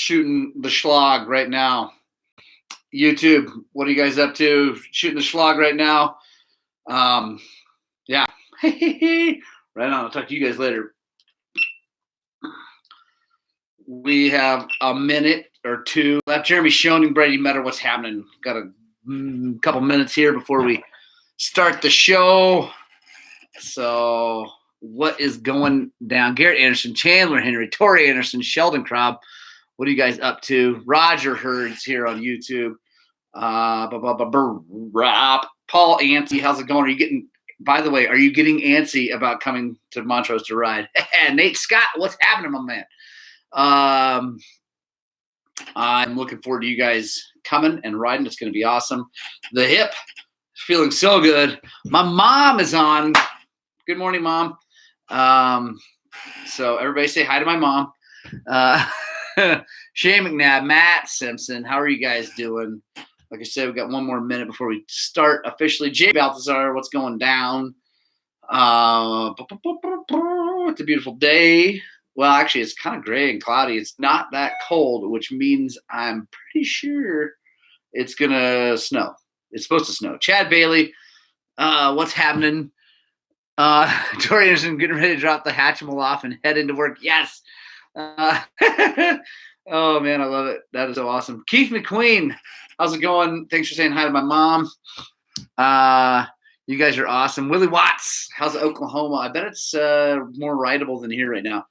shooting the schlag right now. YouTube, what are you guys up to? Shooting the schlag right now. Yeah. Right on. I'll talk to you guys later. We have a minute or two left. Jeremy Schoening, Brady Metter, what's happening? Got a couple minutes here before we start the show. So what is going down? Garrett Anderson, Chandler Henry, Tori Anderson, Sheldon Krob. What are you guys up to? Roger Hurd's here on YouTube. Paul Antsy, how's it going? Are you getting, by the way, are you getting antsy about coming to Montrose to ride? Nate Scott, what's happening, my man? I'm looking forward to you guys coming and riding. It's going to be awesome. The hip, feeling so good. My mom is on. Good morning, Mom. So everybody say hi to my mom. Shane McNabb, Matt Simpson, how are you guys doing? Like I said, we've got one more minute before we start officially. Jay Balthazar, what's going down? It's a beautiful day. Well, actually, it's kind of gray and cloudy. It's not that cold, which means I'm pretty sure it's going to snow. It's supposed to snow. Chad Bailey, what's happening? Tori Anderson getting ready to drop the Hatchimal off and head into work. Yes. Oh, man, I love it. That is so awesome. Keith McQueen, how's it going? Thanks for saying hi to my mom. You guys are awesome. Willie Watts, how's Oklahoma? I bet it's more rideable than here right now.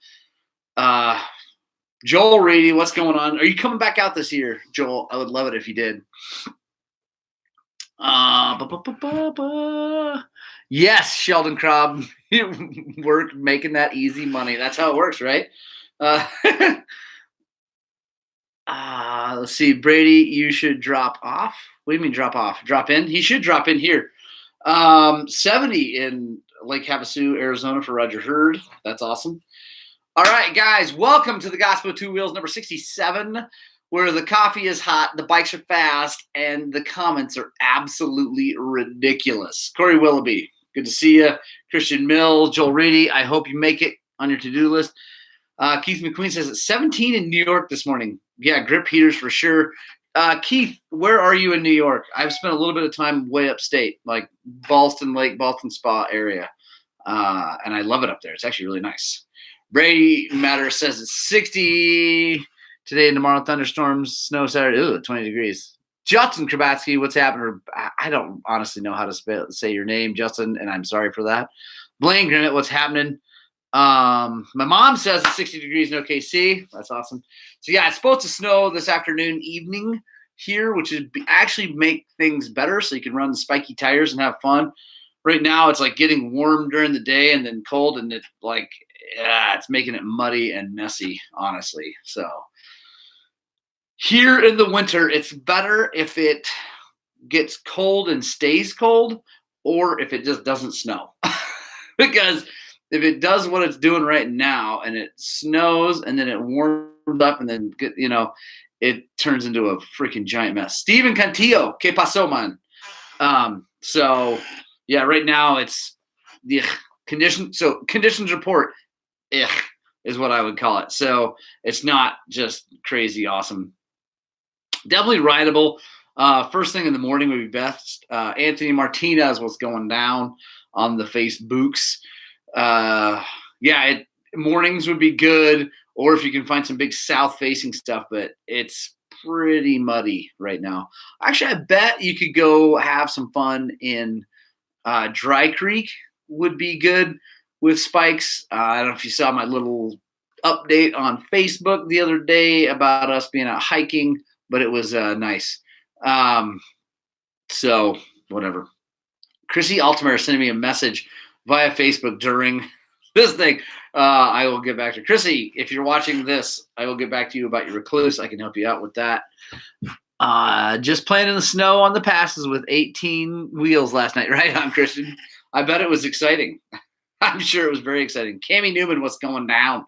Joel Rady, what's going on? Are you coming back out this year, Joel? I would love it if you did. Yes, Sheldon Krob, work making that easy money. That's how it works, right? Let's see. Brady, you should drop off. What do you mean drop off? Drop in? He should drop in here. 70 in Lake Havasu, Arizona for Roger Hurd. That's awesome. All right, guys, welcome to the Gospel of Two Wheels, number 67, where the coffee is hot, the bikes are fast, and the comments are absolutely ridiculous. Corey Willoughby, good to see you. Christian Mill, Joel Reedy, I hope you make it on your to-do list. Keith McQueen says it's 17 in New York this morning. Yeah, grip heaters for sure. Keith, where are you in New York? I've spent a little bit of time way upstate, like Ballston Lake, Ballston Spa area, and I love it up there. It's actually really nice. Brady Matter says it's 60 today and tomorrow. Thunderstorms, snow Saturday. Ooh, 20 degrees. Justin Krabatsky, what's happening? I don't honestly know how to say your name, Justin, and I'm sorry for that. Blaine Grimmett, what's happening? My mom says it's 60 degrees in OKC. That's awesome. So yeah, it's supposed to snow this afternoon, evening here, which is actually make things better so you can run the spiky tires and have fun. Right now, it's like getting warm during the day and then cold, and it's making it muddy and messy, honestly. So here in the winter, it's better if it gets cold and stays cold, or if it just doesn't snow. Because if it does what it's doing right now and it snows and then it warms up and then it turns into a freaking giant mess. Steven Cantillo, que pasó, man? So yeah, right now it's the condition. So conditions report, is what I would call it. So it's not just crazy awesome. Definitely rideable. First thing in the morning would be best. Anthony Martinez, what's going down on the Facebooks. Mornings would be good, or if you can find some big south-facing stuff, but it's pretty muddy right now. Actually, I bet you could go have some fun in Dry Creek would be good with spikes. I don't know if you saw my little update on Facebook the other day about us being out hiking, but it was nice. So whatever. Chrissy Altamere sending me a message via Facebook during this thing. I will get back to Chrissy. If you're watching this, I will get back to you about your recluse. I can help you out with that. Just playing in the snow on the passes with 18 wheels last night. Right on, Christian. I bet it was exciting. I'm sure it was very exciting. Cammie Newman, what's going down?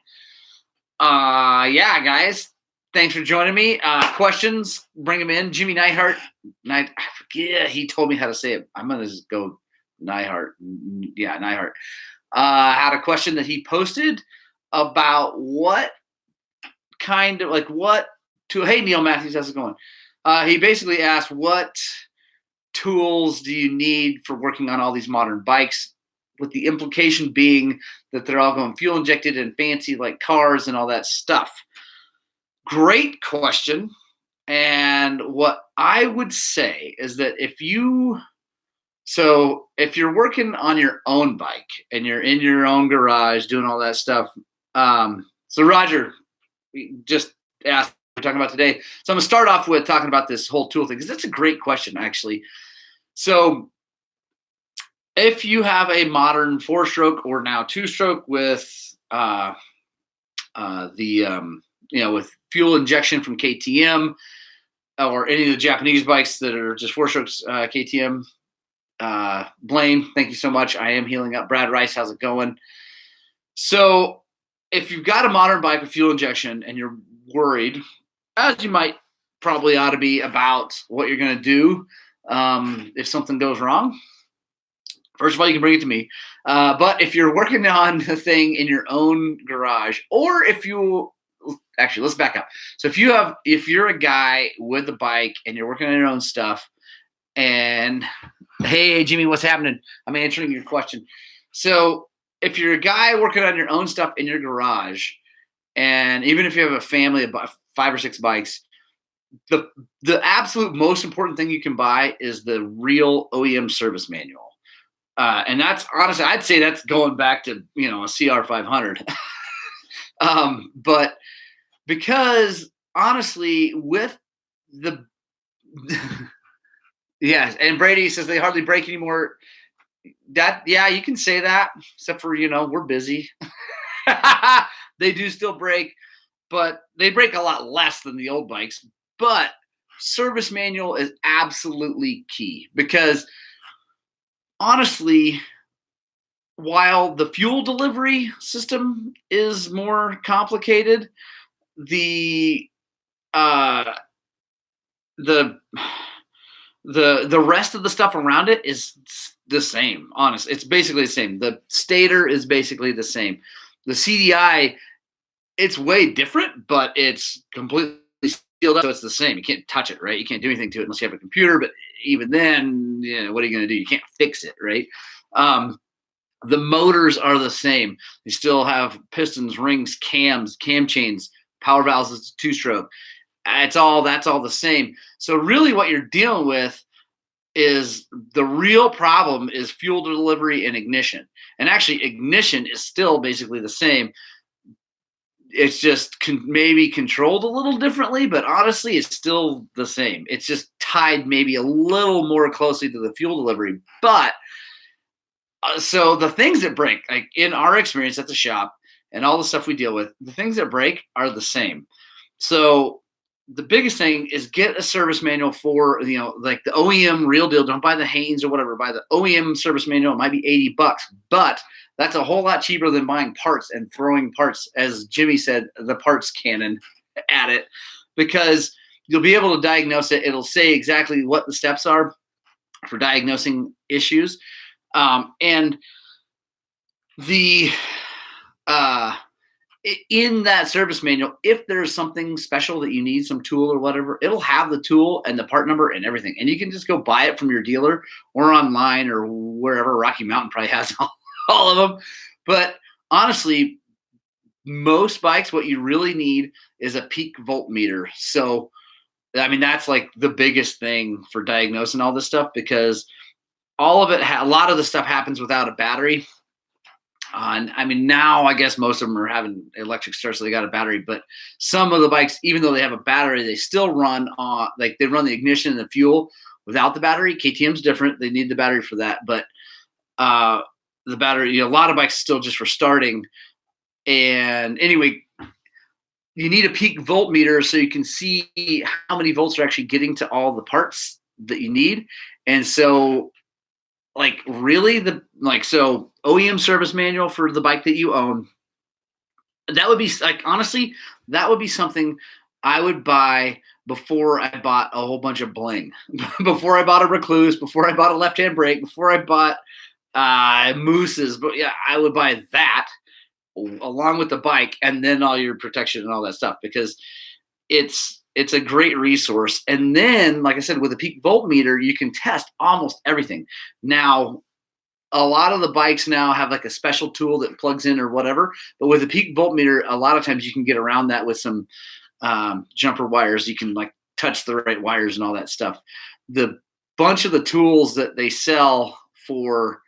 Yeah, guys. Thanks for joining me. Questions, bring them in. Jimmy Neihart. I forget. He told me how to say it. I'm going to just go Neihart. Yeah, Neihart. Had a question that he posted about what Hey, Neil Matthews, how's it going? He basically asked, what tools do you need for working on all these modern bikes? With the implication being that they're all going fuel injected and fancy like cars and all that stuff. Great question. And what I would say is that if you're working on your own bike and you're in your own garage doing all that stuff, so Roger just asked we're talking about today. So I'm gonna start off with talking about this whole tool thing because that's a great question actually. So if you have a modern 4-stroke or now 2-stroke with with fuel injection from KTM or any of the Japanese bikes that are just 4-strokes KTM. Blaine, thank you so much. I am healing up. Brad Rice, how's it going? So if you've got a modern bike with fuel injection and you're worried, as you might probably ought to be about what you're going to do if something goes wrong, first of all, you can bring it to me. But if you're working on the thing in your own garage, or if you actually, let's back up. So if you're a guy with a bike and you're working on your own stuff, and hey, Jimmy, what's happening? I'm answering your question. So if you're a guy working on your own stuff in your garage, and even if you have a family of 5 or 6 bikes, the absolute most important thing you can buy is the real OEM service manual. And that's honestly, I'd say that's going back to, a CR500. But because honestly, with the yes, and Brady says they hardly break anymore. Yeah, you can say that, except for we're busy. They do still break, but they break a lot less than the old bikes. But service manual is absolutely key because honestly, while the fuel delivery system is more complicated, the rest of the stuff around it is the same. Honestly, it's basically the same. The stator is basically the same. The CDI, it's way different, but it's completely sealed up, so it's the same. You can't touch it, right? You can't do anything to it unless you have a computer. But even then, what are you going to do? You can't fix it, right? The motors are the same. They still have pistons, rings, cams, cam chains, power valves. It's 2-stroke. That's all the same. So really what you're dealing with is the real problem is fuel delivery and ignition. And actually ignition is still basically the same. It's just maybe controlled a little differently, but honestly, it's still the same. It's just tied maybe a little more closely to the fuel delivery. But so the things that break, like in our experience at the shop and all the stuff we deal with, the things that break are the same. So the biggest thing is get a service manual for, like the OEM real deal. Don't buy the Haynes or whatever. Buy the OEM service manual. It might be $80, but that's a whole lot cheaper than buying parts and throwing parts, as Jimmy said, the parts cannon at it, because you'll be able to diagnose it. It'll say exactly what the steps are for diagnosing issues. And the in that service manual, if there's something special that you need, some tool or whatever, it'll have the tool and the part number and everything. And you can just go buy it from your dealer or online or wherever. Rocky Mountain probably has all of them. But honestly, most bikes, what you really need is a peak voltmeter. So, I mean, that's like the biggest thing for diagnosing all this stuff, because all of it, a lot of the stuff happens without a battery. And I mean, now I guess most of them are having electric starts, so they got a battery. But some of the bikes, even though they have a battery, they still run on, like they run the ignition and the fuel without the battery. KTM's different; they need the battery for that. But the battery, a lot of bikes still just for starting. And anyway, you need a peak voltmeter so you can see how many volts are actually getting to all the parts that you need. And so, like, really, so OEM service manual for the bike that you own, that would be like, honestly, that would be something I would buy before I bought a whole bunch of bling, before I bought a Recluse, before I bought a left-hand brake, before I bought Moose's. But yeah, I would buy that along with the bike and then all your protection and all that stuff, because it's it's a great resource. And then, like I said, with a peak voltmeter, you can test almost everything. Now, a lot of the bikes now have like a special tool that plugs in or whatever. But with a peak voltmeter, a lot of times you can get around that with some jumper wires. You can like touch the right wires and all that stuff. The bunch of the tools that they sell for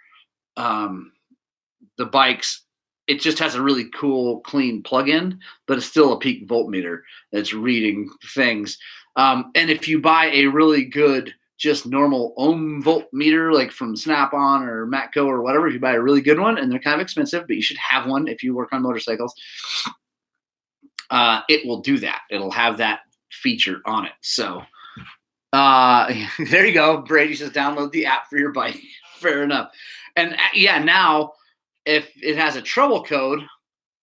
the bikes, it just has a really cool, clean plug-in, but it's still a peak voltmeter that's reading things. And if you buy a really good, just normal ohm voltmeter, like from Snap-on or Matco or whatever, if you buy a really good one, and they're kind of expensive, but you should have one if you work on motorcycles, it will do that. It'll have that feature on it. So there you go. Brady says download the app for your bike. Fair enough. And yeah, now if it has a trouble code,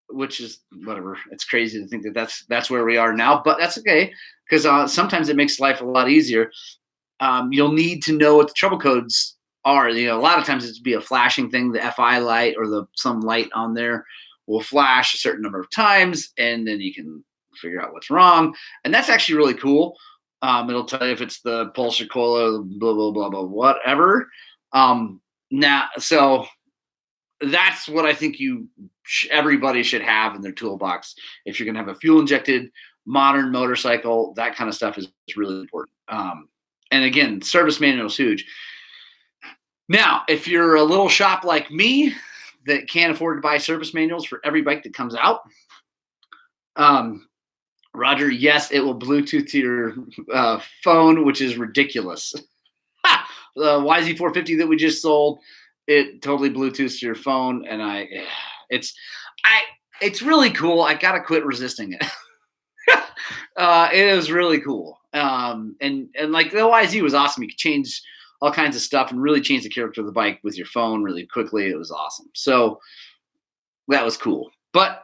which is whatever, it's crazy to think that that's where we are now, but that's okay, because sometimes it makes life a lot easier. You'll need to know what the trouble codes are. A lot of times it's be a flashing thing, the FI light or some light on there will flash a certain number of times, and then you can figure out what's wrong. And that's actually really cool. It'll tell you if it's the pulse or coil, blah, blah, blah, blah, whatever. So that's what I think everybody should have in their toolbox. If you're going to have a fuel injected modern motorcycle, that kind of stuff is really important. And again, service manual is huge. Now, if you're a little shop like me that can't afford to buy service manuals for every bike that comes out, Roger, yes, it will Bluetooth to your phone, which is ridiculous. The YZ450 that we just sold, it totally Bluetooths to your phone, and it's really cool. I gotta quit resisting it. It is really cool. And like the YZ was awesome. You could change all kinds of stuff and really change the character of the bike with your phone really quickly. It was awesome. So that was cool. But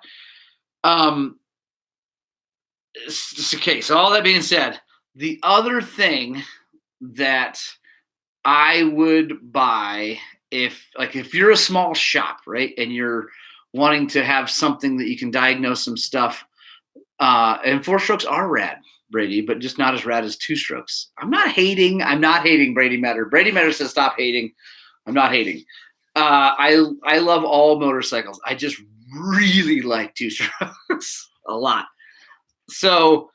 okay, so all that being said, the other thing that I would buy if you're a small shop, right, and you're wanting to have something that you can diagnose some stuff, and 4-strokes are rad, Brady, but just not as rad as 2-strokes. I'm not hating Brady Matter. Brady Matter says stop hating. I'm not hating. I love all motorcycles. I just really like 2-strokes a lot. So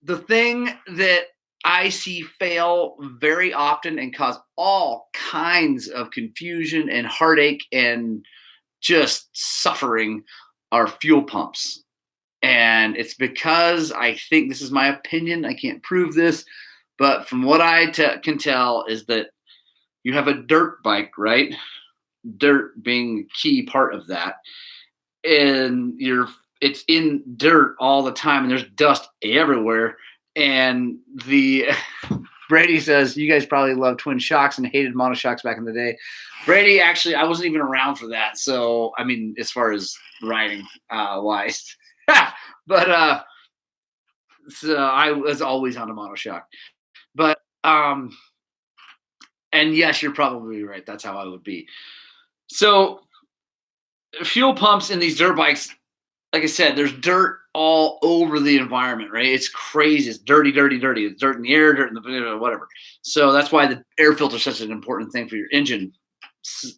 the thing that I see fail very often and cause all kinds of confusion and heartache and just suffering are fuel pumps. And it's because I think, this is my opinion, I can't prove this, but from what I can tell is that you have a dirt bike, right? Dirt being a key part of that. And it's in dirt all the time, and there's dust everywhere. And Brady says, you guys probably love twin shocks and hated monoshocks back in the day. Brady, actually, I wasn't even around for that. So, I mean, as far as riding wise. But so I was always on a monoshock. But, and yes, you're probably right. That's how I would be. So fuel pumps in these dirt bikes, like I said, there's dirt all over the environment, right? It's crazy. It's dirty, dirty, dirty. It's dirt in the air, dirt in the whatever. So that's why the air filter is such an important thing for your engine.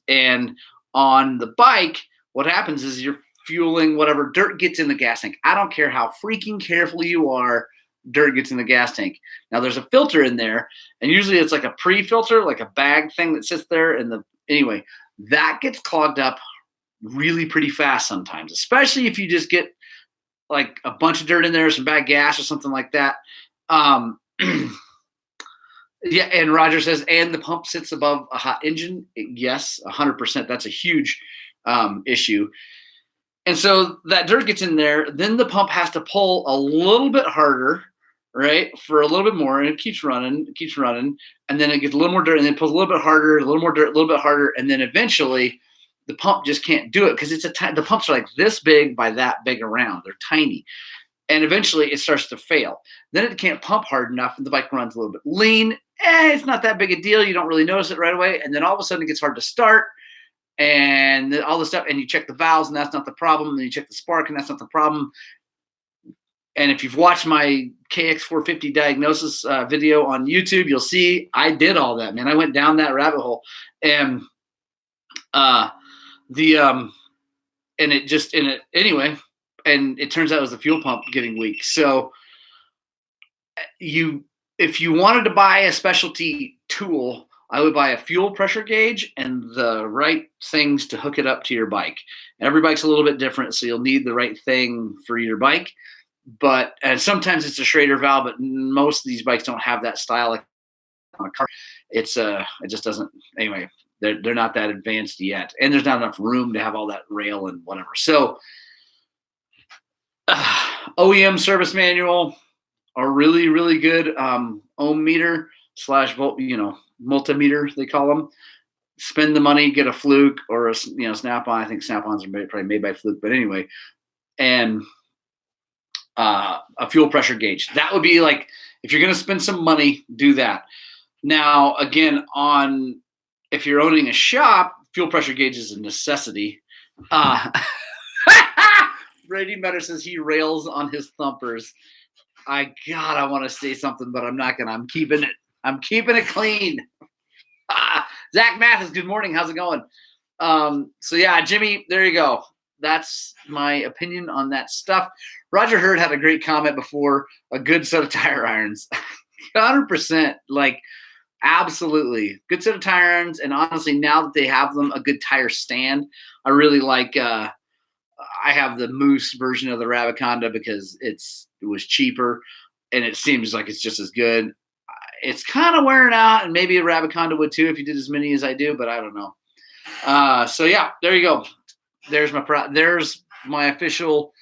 And on the bike, what happens is you're fueling whatever dirt gets in the gas tank. I don't care how freaking careful you are, dirt gets in the gas tank. Now there's a filter in there, and usually it's like a pre-filter, like a bag thing that sits there. Anyway, that gets clogged up really pretty fast sometimes, especially if you just get like a bunch of dirt in there, some bad gas or something like that. Yeah, and Roger says, and the pump sits above a hot engine. Yes, 100%. That's a huge issue. And so that dirt gets in there, then the pump has to pull a little bit harder, right, for a little bit more, and it keeps running, and then it gets a little more dirt, and then it pulls a little bit harder, a little more dirt, a little bit harder, and then eventually the pump just can't do it because the pumps are like this big by that big around. They're tiny. And eventually it starts to fail. Then it can't pump hard enough, and the bike runs a little bit lean. It's not that big a deal. You don't really notice it right away. And then all of a sudden it gets hard to start, and all this stuff, and you check the valves, and that's not the problem. And you check the spark, and that's not the problem. And if you've watched my KX450 diagnosis video on YouTube, you'll see I did all that, man. I went down that rabbit hole, and uh, the and it just in it anyway. And it turns out it was the fuel pump getting weak. So if you wanted to buy a specialty tool, I would buy a fuel pressure gauge and the right things to hook it up to your bike. And every bike's a little bit different, so you'll need the right thing for your bike. But and sometimes it's a Schrader valve, but most of these bikes don't have that style. Like on a car, it just doesn't. Anyway, they're not that advanced yet, and there's not enough room to have all that rail and whatever. So OEM service manual are really, really good. Ohm meter / volt, multimeter, they call them. Spend the money, get a Fluke or a Snap-on. I think Snap-ons are probably made by Fluke, but anyway, and a fuel pressure gauge. That would be like, if you're going to spend some money, do that. Now, again, if you're owning a shop, fuel pressure gauge is a necessity. Brady Metter says he rails on his thumpers. I want to say something, but I'm not gonna. I'm keeping it clean. Zach Mathis, good morning. How's it going? So yeah, Jimmy, there you go. That's my opinion on that stuff. Roger Hurd had a great comment before. A good set of tire irons, 100%. Like, absolutely, good set of tire irons. And honestly, now that they have them, a good tire stand. I really like. I have the Moose version of the Raviconda because it was cheaper, and it seems like it's just as good. It's kind of wearing out, and maybe a Raviconda would too if you did as many as I do, but I don't know. So yeah, there you go. There's my official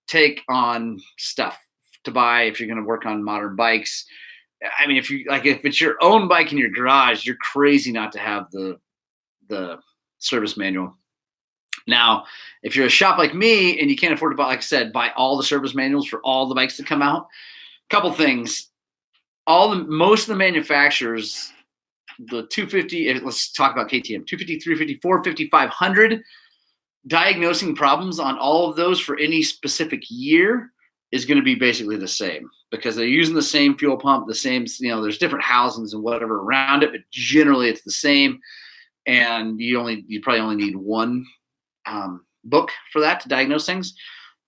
take on stuff to buy if you're going to work on modern bikes. I mean, if it's your own bike in your garage, you're crazy not to have the service manual. Now, if you're a shop like me and you can't afford to buy, like I said, buy all the service manuals for all the bikes that come out. Couple things. Most of the manufacturers, the 250, let's talk about KTM, 250, 350, 450, 500, diagnosing problems on all of those for any specific year is going to be basically the same because they're using the same fuel pump, the same, there's different housings and whatever around it, but generally it's the same. And you probably only need one book for that to diagnose things.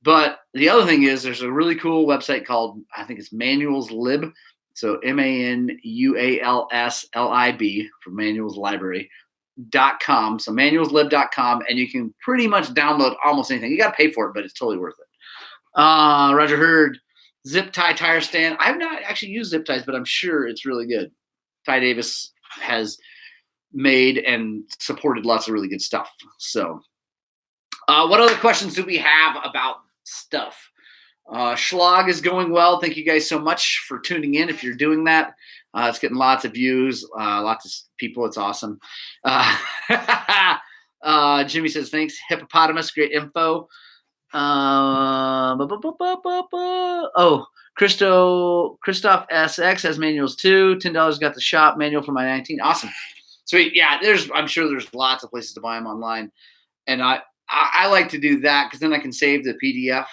But the other thing is there's a really cool website called, I think it's Manuals Lib. So MANUALSLIB for Manuals Library.com. So manualslib.com, and you can pretty much download almost anything. You got to pay for it, but it's totally worth it. Roger Hurd, zip tie tire stand. I've not actually used zip ties, but I'm sure it's really good. Ty Davis has made and supported lots of really good stuff. So what other questions do we have about stuff? Schlag is going well. Thank you guys so much for tuning in. If you're doing that, it's getting lots of views, lots of people. It's awesome. Jimmy says, thanks. Hippopotamus, great info. Christoph SX has manuals too. $10 got the shop manual for my 19. Awesome. Sweet. Yeah, I'm sure there's lots of places to buy them online. And I like to do that because then I can save the PDF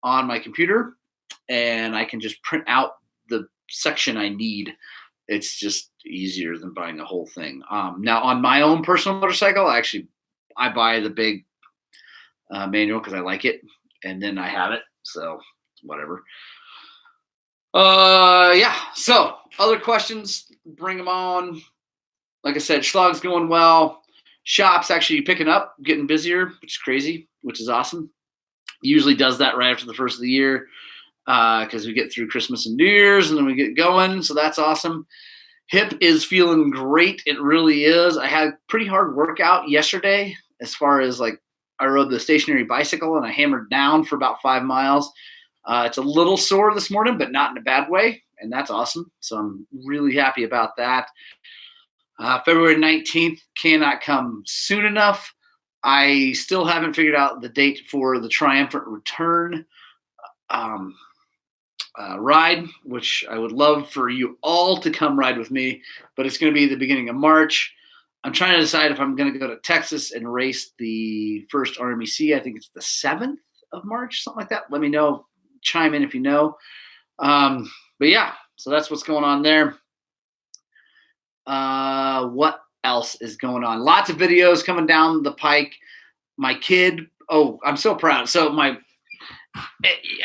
on my computer and I can just print out the section I need. It's just easier than buying the whole thing. Now on my own personal motorcycle, I buy the big manual because I like it, and then I have it. So whatever. Yeah. So other questions, bring them on. Like I said, Schlag's going well. Shop's actually picking up, getting busier, which is crazy, which is awesome. Usually does that right after the first of the year because we get through Christmas and New Year's and then we get going. So that's awesome. Hip is feeling great. It really is. I had a pretty hard workout yesterday as far as like I rode the stationary bicycle and I hammered down for about 5 miles. It's a little sore this morning, but not in a bad way. And that's awesome. So I'm really happy about that. February 19th cannot come soon enough. I still haven't figured out the date for the Triumphant Return ride, which I would love for you all to come ride with me, but it's going to be the beginning of March. I'm trying to decide if I'm going to go to Texas and race the first RMEC. I think it's the 7th of March, something like that. Let me know. chime in if you know. But yeah, so that's what's going on there. What else is going on? Lots of videos coming down the pike. My kid, oh, I'm so proud. So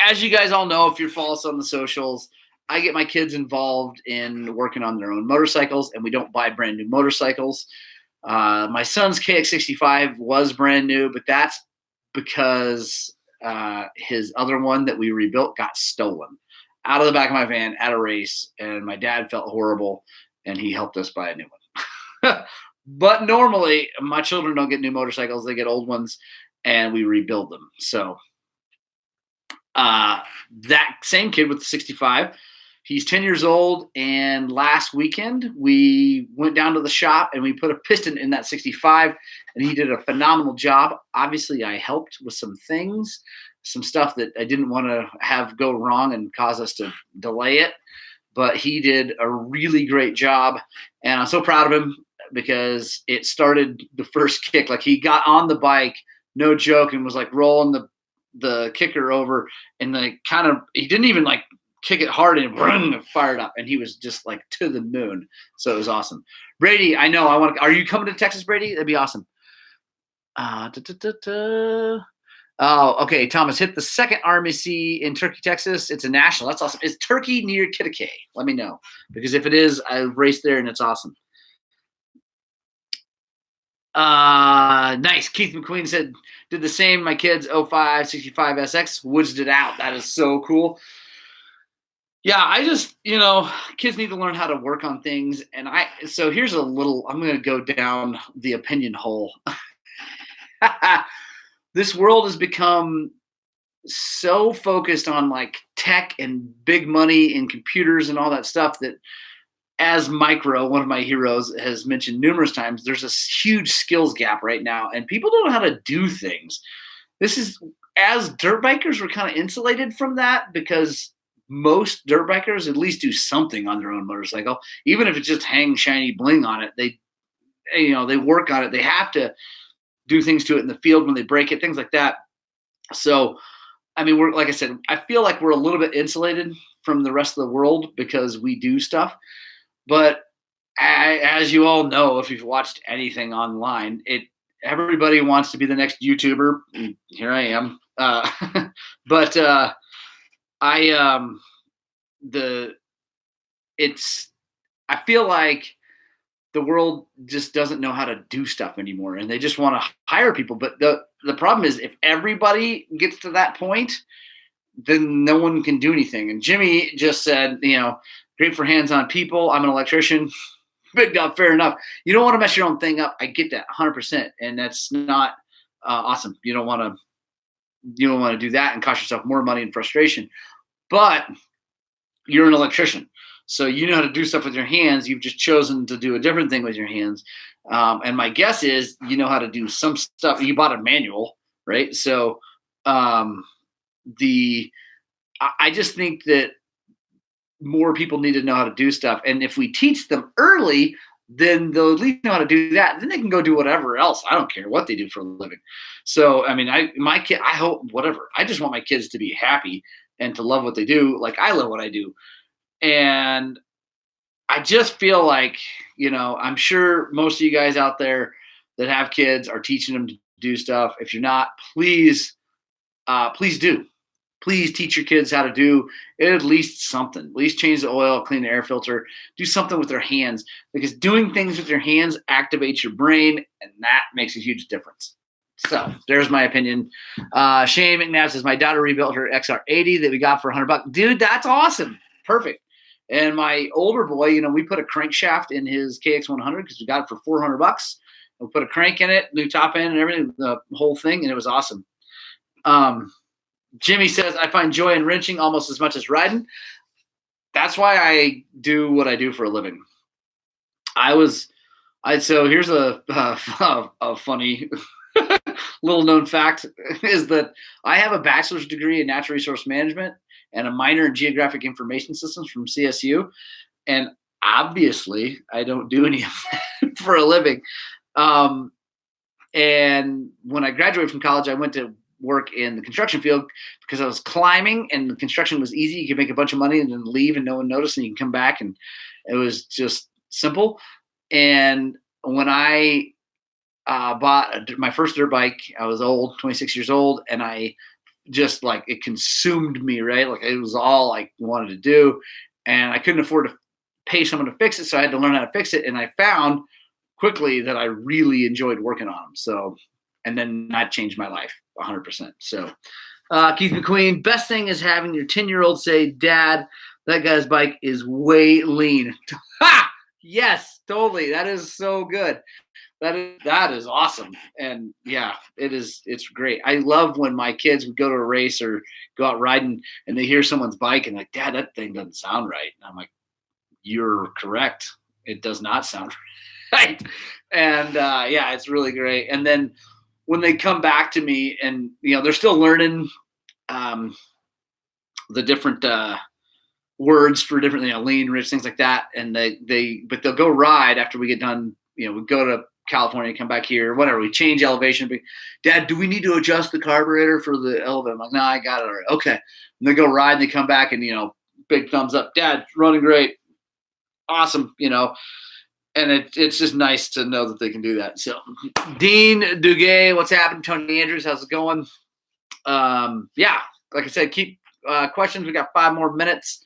as you guys all know, if you follow us on the socials, I get my kids involved in working on their own motorcycles, and we don't buy brand new motorcycles. My son's KX65 was brand new, but that's because his other one that we rebuilt got stolen out of the back of my van at a race, and my dad felt horrible, and he helped us buy a new one. But normally, my children don't get new motorcycles; they get old ones, and we rebuild them. So that same kid with the 65, he's 10 years old, and last weekend we went down to the shop and we put a piston in that 65, and he did a phenomenal job. Obviously, I helped with some things, some stuff that I didn't want to have go wrong and cause us to delay it, but he did a really great job, and I'm so proud of him because it started the first kick. Like, he got on the bike, no joke, and was like rolling the kicker over, and he didn't even like kick it hard, and it fired up, and he was just like to the moon. So it was awesome. Brady, I know are you coming to Texas, Brady? That'd be awesome. Oh, okay. Thomas, hit the second RMC in Turkey, Texas. It's a national. That's awesome. Is Turkey near Kittikay? Let me know, because if it is, I raced there and it's awesome. Nice. Keith McQueen said, did the same. My kids 05 65 SX woodsed it out. That is so cool. Yeah, I just, kids need to learn how to work on things. And so here's I'm going to go down the opinion hole. This world has become so focused on like tech and big money and computers and all that stuff that, as Micro, one of my heroes, has mentioned numerous times, there's a huge skills gap right now, and people don't know how to do things. As dirt bikers, we're kind of insulated from that because most dirt bikers at least do something on their own motorcycle, even if it's just hang shiny bling on it. They work on it. They have to do things to it in the field when they break it, things like that. So, I mean, like I said, I feel like we're a little bit insulated from the rest of the world because we do stuff. But as you all know, if you've watched anything online, everybody wants to be the next YouTuber. Here I am. But I feel like the world just doesn't know how to do stuff anymore, and they just want to hire people. But the problem is, if everybody gets to that point, then no one can do anything. And Jimmy just said, great for hands-on people. I'm an electrician. Big dog, fair enough. You don't want to mess your own thing up. I get that 100%, and that's not awesome. You don't want to do that and cost yourself more money and frustration. But you're an electrician, so you know how to do stuff with your hands. You've just chosen to do a different thing with your hands. And my guess is you know how to do some stuff. You bought a manual, right? So I just think that more people need to know how to do stuff. And if we teach them early, then they'll at least know how to do that. Then they can go do whatever else. I don't care what they do for a living. So, I mean, my kid, I hope whatever. I just want my kids to be happy and to love what they do. Like I love what I do. And I just feel like, I'm sure most of you guys out there that have kids are teaching them to do stuff. If you're not, please do. Please teach your kids how to do at least something. At least change the oil, clean the air filter, do something with their hands, because doing things with your hands activates your brain, and that makes a huge difference. So there's my opinion. Shane McNabb says, my daughter rebuilt her XR80 that we got for $100. Dude, that's awesome. Perfect. And my older boy, we put a crankshaft in his KX100 because we got it for $400. We put a crank in it, new top end and everything, the whole thing, and it was awesome. Jimmy says, I find joy in wrenching almost as much as riding. That's why I do what I do for a living. So here's a funny little known fact is that I have a bachelor's degree in natural resource management and a minor in geographic information systems from CSU. And obviously I don't do any of that for a living. And when I graduated from college, I went to work in the construction field because I was climbing and the construction was easy. You could make a bunch of money and then leave and no one noticed, and you can come back, and it was just simple. And when I bought my first dirt bike, I was old, 26 years old, and I just like it consumed me, right? Like it was all I wanted to do, and I couldn't afford to pay someone to fix it, so I had to learn how to fix it. And I found quickly that I really enjoyed working on them. So, and then that changed my life 100%. So, Keith McQueen, best thing is having your 10-year-old say, "Dad, that guy's bike is way lean." Ha! Yes, totally. That is so good. That is awesome. And yeah, it's great. I love when my kids would go to a race or go out riding and they hear someone's bike and like, "Dad, that thing doesn't sound right." And I'm like, "You're correct. It does not sound right." And yeah, it's really great. And then when they come back to me and they're still learning the different words for different, lean, rich, things like that. And but they'll go ride after we get done. We go to California, come back here, whatever. We change elevation. "Dad, do we need to adjust the carburetor for the elevator?" I'm like, "No, I got it already." Okay. And they go ride and they come back and, big thumbs up. "Dad, running great. Awesome." And it's just nice to know that they can do that. So Dean Duguay, what's happening? Tony Andrews, how's it going? Yeah, like I said, keep questions. We got 5 more minutes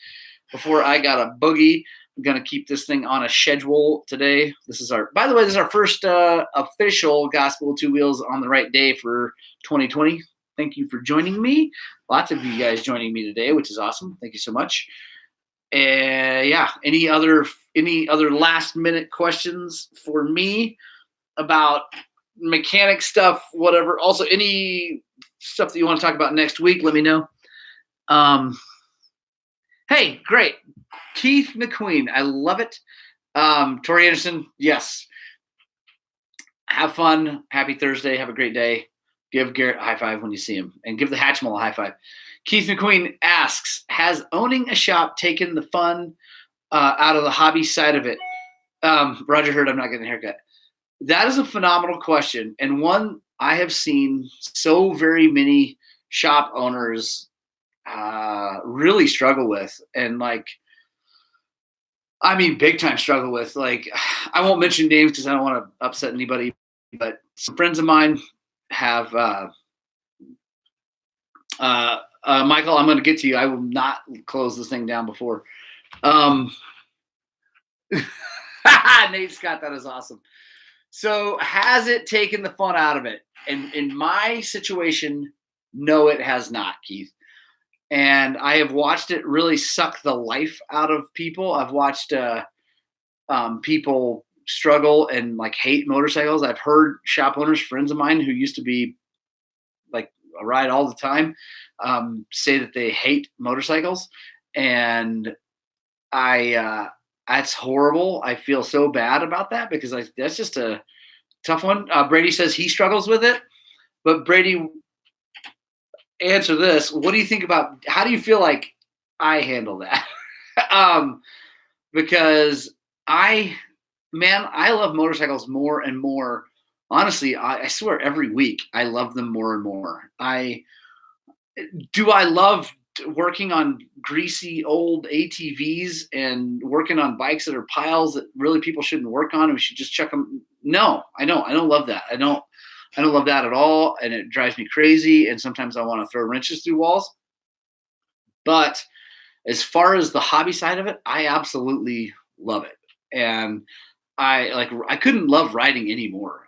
before I got a boogie. I'm going to keep this thing on a schedule today. By the way, this is our first official Gospel 2 Wheels on the Right Day for 2020. Thank you for joining me. Lots of you guys joining me today, which is awesome. Thank you so much. Yeah, any other last minute questions for me about mechanic stuff, whatever. Also, any stuff that you want to talk about next week, let me know. Hey, great. Keith McQueen, I love it. Tori Anderson, yes. Have fun. Happy Thursday. Have a great day. Give Garrett a high five when you see him, and give the Hatchimal a high five. Keith McQueen asks, has owning a shop taken the fun out of the hobby side of it? Roger heard I'm not getting a haircut. That is a phenomenal question, and one I have seen so very many shop owners really struggle with, and big time struggle with. Like, I won't mention names because I don't want to upset anybody, but some friends of mine have Michael, I'm going to get to you. I will not close this thing down before. Nate Scott, that is awesome. So has it taken the fun out of it? And in my situation, no, it has not, Keith. And I have watched it really suck the life out of people. I've watched people struggle and hate motorcycles. I've heard shop owners, friends of mine who used to be a ride all the time, say that they hate motorcycles. And that's horrible. I feel so bad about that because that's just a tough one. Brady says he struggles with it, but Brady, answer this. What do you think about, how do you feel like I handle that? Because I love motorcycles more and more. Honestly, I swear every week I love them more and more. I love working on greasy old ATVs and working on bikes that are piles that really people shouldn't work on and we should just check them. No, I don't love that. I don't love that at all. And it drives me crazy. And sometimes I want to throw wrenches through walls. But as far as the hobby side of it, I absolutely love it. And I couldn't love riding anymore.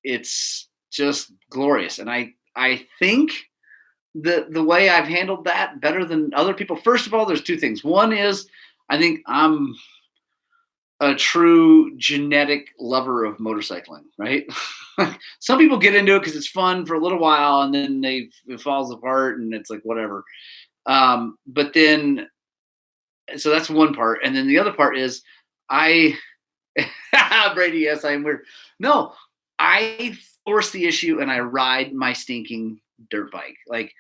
It's just glorious. And I think the way I've handled that better than other people. First of all, there's 2 things. One is I think I'm a true genetic lover of motorcycling, right? Some people get into it because it's fun for a little while and then it falls apart and it's like whatever. But then, so that's one part. And then the other part is Brady, yes, I'm weird. No, I force the issue and I ride my stinking dirt bike. Like,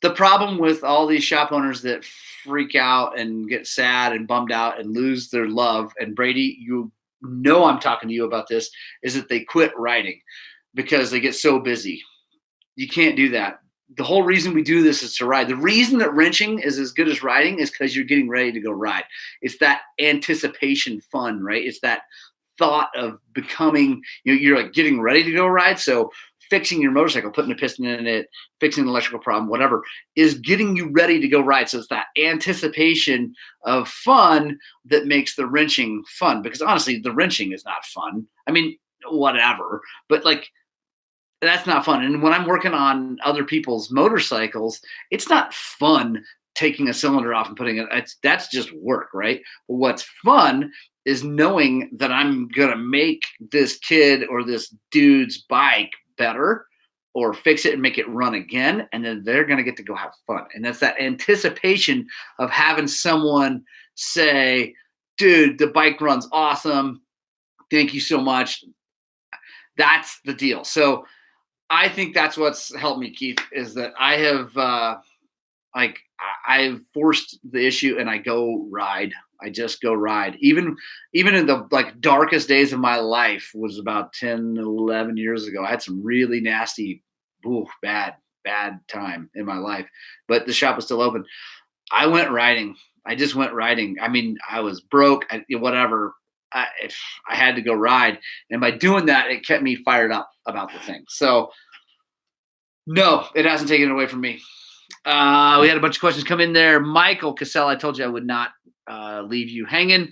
the problem with all these shop owners that freak out and get sad and bummed out and lose their love, and Brady, you know I'm talking to you about this, is that they quit riding because they get so busy. You can't do that. The whole reason we do this is to ride. The reason that wrenching is as good as riding is because you're getting ready to go ride. It's that anticipation fun, right? It's that thought of becoming, you're like getting ready to go ride. So fixing your motorcycle, putting a piston in it, fixing an electrical problem, whatever, is getting you ready to go ride. So it's that anticipation of fun that makes the wrenching fun. Because honestly, the wrenching is not fun. I mean, whatever. But like, that's not fun. And when I'm working on other people's motorcycles, it's not fun taking a cylinder off and putting it. That's just work, right? But what's fun is knowing that I'm gonna make this kid or this dude's bike better, or fix it and make it run again, and then they're gonna get to go have fun. And that's that anticipation of having someone say, "Dude, the bike runs awesome. Thank you so much." That's the deal. So I think that's what's helped me, Keith, is that I have I've forced the issue and I go ride. I just go ride. Even in the like darkest days of my life was about 10, 11 years ago. I had some really nasty, bad time in my life, but the shop was still open. I went riding. I just went riding. I mean, I was broke, whatever. I had to go ride. And by doing that, it kept me fired up about the thing. So no, it hasn't taken it away from me. We had a bunch of questions come in there. Michael Cassell, I told you I would not leave you hanging.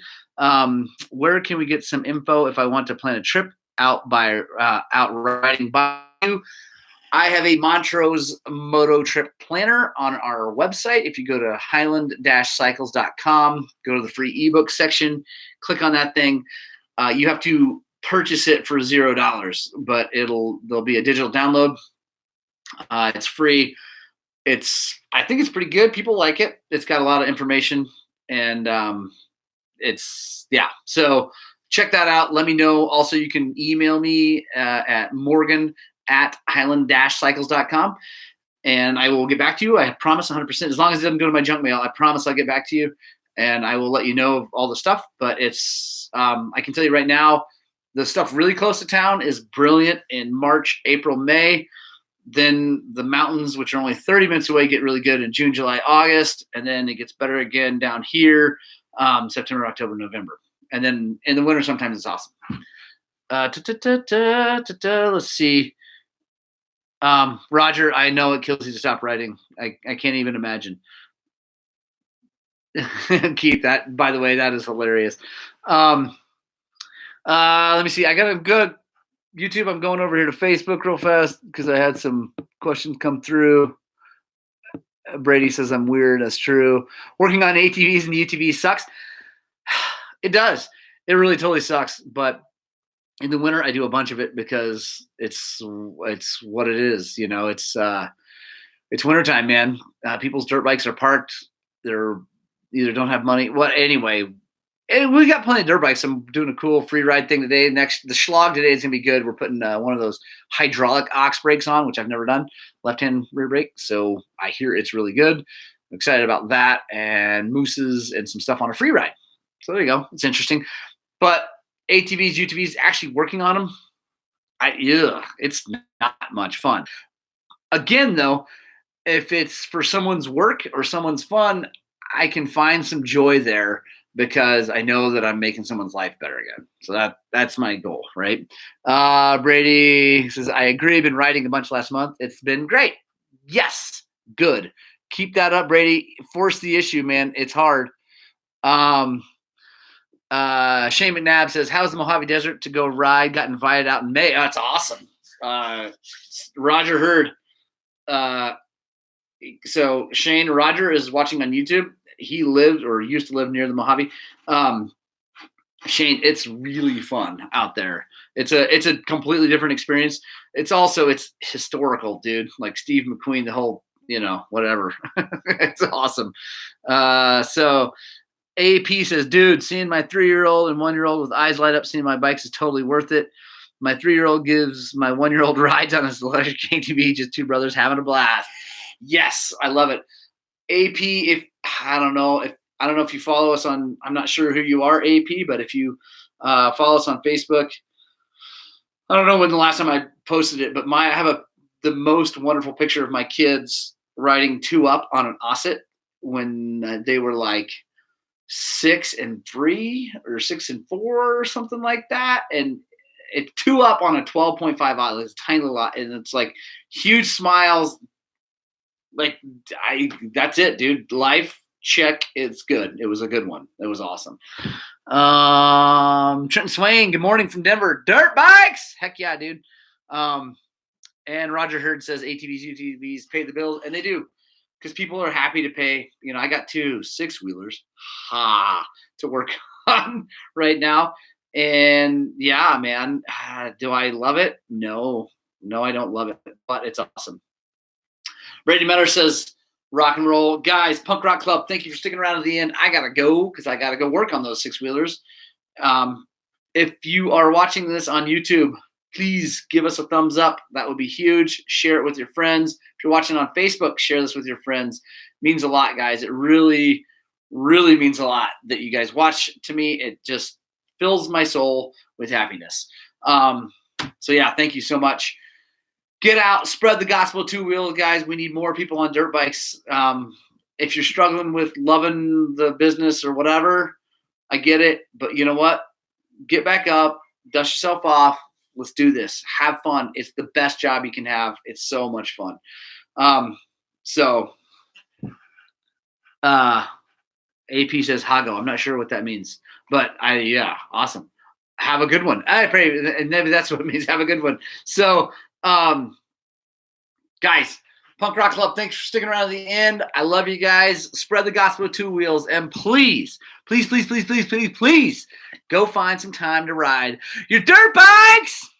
Where can we get some info if I want to plan a trip out riding by you? I have a Montrose Moto Trip Planner on our website. If you go to highland-cycles.com, go to the free ebook section, click on that thing. You have to purchase it for $0, but there'll be a digital download. It's free. I think it's pretty good. People like it. It's got a lot of information, and so check that out. Let me know. Also, you can email me at morgan@highland-cycles.com, and I will get back to you. I promise 100%. As long as it doesn't go to my junk mail, I promise I'll get back to you, and I will let you know of all the stuff. But I can tell you right now, the stuff really close to town is brilliant in March, April, May. Then the mountains, which are only 30 minutes away, get really good in June, July, August. And then it gets better again down here, September, October, November. And then in the winter, sometimes it's awesome. Let's see. Roger, I know it kills you to stop writing. I can't even imagine. Keith, that, by the way, that is hilarious. Let me see. I got a good YouTube. I'm going over here to Facebook real fast because I had some questions come through. Brady says I'm weird. That's true. Working on ATVs and UTVs sucks. It does. It really totally sucks. But in the winter, I do a bunch of it because it's what it is. It's wintertime, man. People's dirt bikes are parked. They're either don't have money. Well, anyway. And we got plenty of dirt bikes. I'm doing a cool free ride thing today. The Schlog today is going to be good. We're putting one of those hydraulic ox brakes on, which I've never done, left-hand rear brake. So I hear it's really good. I'm excited about that, and mooses and some stuff on a free ride. So there you go. It's interesting. But ATVs, UTVs, actually working on them, it's not much fun. Again, though, if it's for someone's work or someone's fun, I can find some joy there, because I know that I'm making someone's life better again. So that's my goal, right? Brady says, I agree. Been writing a bunch last month. It's been great. Yes. Good. Keep that up, Brady. Force the issue, man. It's hard. Shane McNabb says, how's the Mojave Desert to go ride? Got invited out in May. Oh, that's awesome. Roger Hurd. So Roger is watching on YouTube. He lived or used to live near the Mojave. Shane, it's really fun out there. It's a completely different experience. It's historical, dude. Like Steve McQueen, the whole, whatever. It's awesome. So AP says, dude, seeing my 3-year-old and 1-year-old with eyes light up seeing my bikes is totally worth it. My 3-year-old gives my 1-year-old rides on his electric ATV, just two brothers having a blast. Yes, I love it. AP, I don't know if you follow us on, I'm not sure who you are, AP, but if you follow us on Facebook, I don't know when the last time I posted it, but I have a the most wonderful picture of my kids riding 2-up on an Osset when they were like 6 and 3 or 6 and 4 or something like that. And it 2-up on a 12.5 Osset. It's a tiny lot. And it's like huge smiles. Like that's it, dude. Life check. It's good. It was a good one. It was awesome. Trenton Swain, good morning from Denver. Dirt bikes. Heck yeah, dude. And Roger Hurd says ATVs, UTVs pay the bills, and they do, because people are happy to pay. You know, I got 2 6-wheelers to work on right now. And yeah, man, do I love it? No, I don't love it, but it's awesome. Brady Meller says, rock and roll. Guys, Punk Rock Club, thank you for sticking around to the end. I got to go because I got to go work on those 6-wheelers. If you are watching this on YouTube, please give us a thumbs up. That would be huge. Share it with your friends. If you're watching on Facebook, share this with your friends. It means a lot, guys. It really, really means a lot that you guys watch. To me, it just fills my soul with happiness. So yeah, thank you so much. Get out, spread the gospel of 2-wheel, guys. We need more people on dirt bikes. If you're struggling with loving the business or whatever, I get it. But you know what? Get back up, dust yourself off. Let's do this. Have fun. It's the best job you can have. It's so much fun. AP says Hago. I'm not sure what that means, but awesome. Have a good one. I pray, and maybe that's what it means. Have a good one. So, guys, Punk Rock Club, thanks for sticking around to the end. I love you guys. Spread the gospel of 2 wheels, and please, please, please, please, please, please, please, go find some time to ride your dirt bikes.